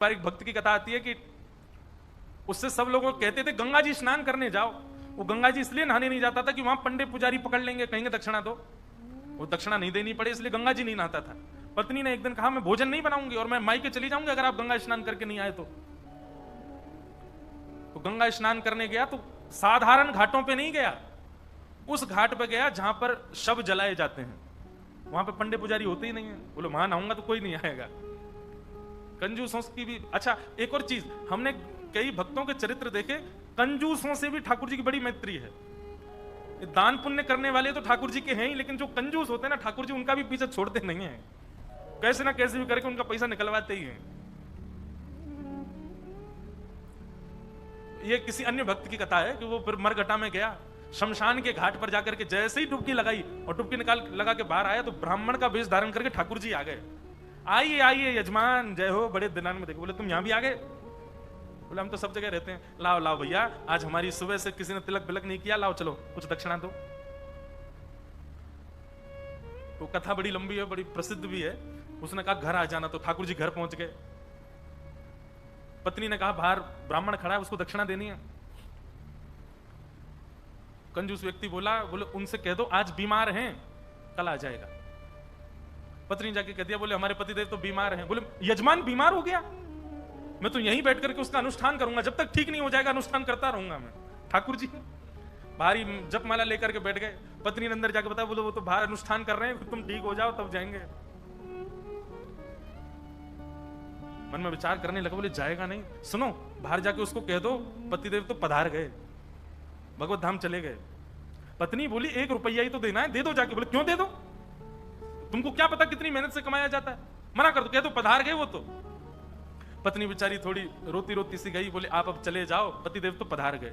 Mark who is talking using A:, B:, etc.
A: पर एक भक्त की कथा आती है कि उससे सब लोग कहते थे गंगा जी स्नान करने जाओ। वो गंगा जी इसलिए नहाने नहीं जाता था कि वहां पंडित पुजारी पकड़ लेंगे, कहेंगे दक्षिणा दो। वो दक्षिणा नहीं देनी पड़े इसलिए गंगा जी नहीं नहाता था। पत्नी ने एक दिन कहा मैं भोजन नहीं बनाऊंगी और मैं मायके चली जाऊंगी अगर आप गंगा स्नान करके नहीं आए तो गंगा स्नान करने गया तो साधारण घाटों पे नहीं गया, उस घाट पे गया जहां पर शव जलाए जाते हैं। वहां पे पंडित पुजारी होते ही नहीं है। बोले वहां नहाऊंगा तो कोई नहीं आएगा। कंजूसों की भी अच्छा एक और चीज, हमने कई भक्तों के चरित्र देखे, कंजूसों से भी ठाकुर जी की बड़ी मैत्री है। दान पुण्य करने वाले तो ठाकुर जी के हैं ही, लेकिन जो कंजूस होते हैं ना ठाकुर जी उनका भी पीछे छोड़ते नहीं है, कैसे ना कैसे भी करके उनका पैसा निकलवाते ही हैं। ये किसी अन्य भक्त की कथा है कि वो फिर मरघटा में गया, शमशान के घाट पर जाकर के जैसे ही डुबकी लगाई और डुबकी निकाल लगा के बाहर आया तो ब्राह्मण का वेश धारण करके ठाकुर जी आ गए। आइए आइए यजमान जय हो, बड़े दिनान में देखो। बोले तुम यहां भी आ गए? बोले हम तो सब जगह रहते हैं। लाओ लाओ भैया, आज हमारी सुबह से किसी ने तिलक बिलक नहीं किया, लाओ चलो कुछ दक्षिणा दो। वो कथा बड़ी लंबी है, बड़ी प्रसिद्ध भी है। उसने कहा घर आ जाना, तो ठाकुर जी घर पहुंच गए। पत्नी ने कहा बाहर ब्राह्मण खड़ा है उसको दक्षिणा देनी है। कंजूस व्यक्ति बोला, बोले उनसे कह दो आज बीमार हैं, कल आ जाएगा। पत्नी जाके कह दिया, बोले हमारे पतिदेव तो बीमार हैं। बोले यजमान बीमार हो गया, मैं तो यहीं बैठ करके उसका अनुष्ठान करूंगा, जब तक ठीक नहीं हो जाएगा अनुष्ठान करता रहूंगा मैं। ठाकुर जी भारी जप माला लेकर के बैठ गए। पत्नी ने अंदर जाके बताया, बोले वो तो बाहर अनुष्ठान कर रहे हैं, तुम ठीक हो जाओ तब जाएंगे। मन में विचार करने लगा, बोले जाएगा नहीं, सुनो बाहर जाके उसको कह दो पतिदेव तो पधार गए, भगवत धाम चले गए। पत्नी बोली 1 रुपया ही तो देना है, दे दो जाके। बोले क्यों दे दो, तुमको क्या पता कितनी मेहनत से कमाया जाता है, मना कर दो, कह दो पधार गए वो तो। पत्नी बेचारी थोड़ी रोती रोती सी गई, बोले आप अब चले जाओ, पतिदेव तो पधार गए।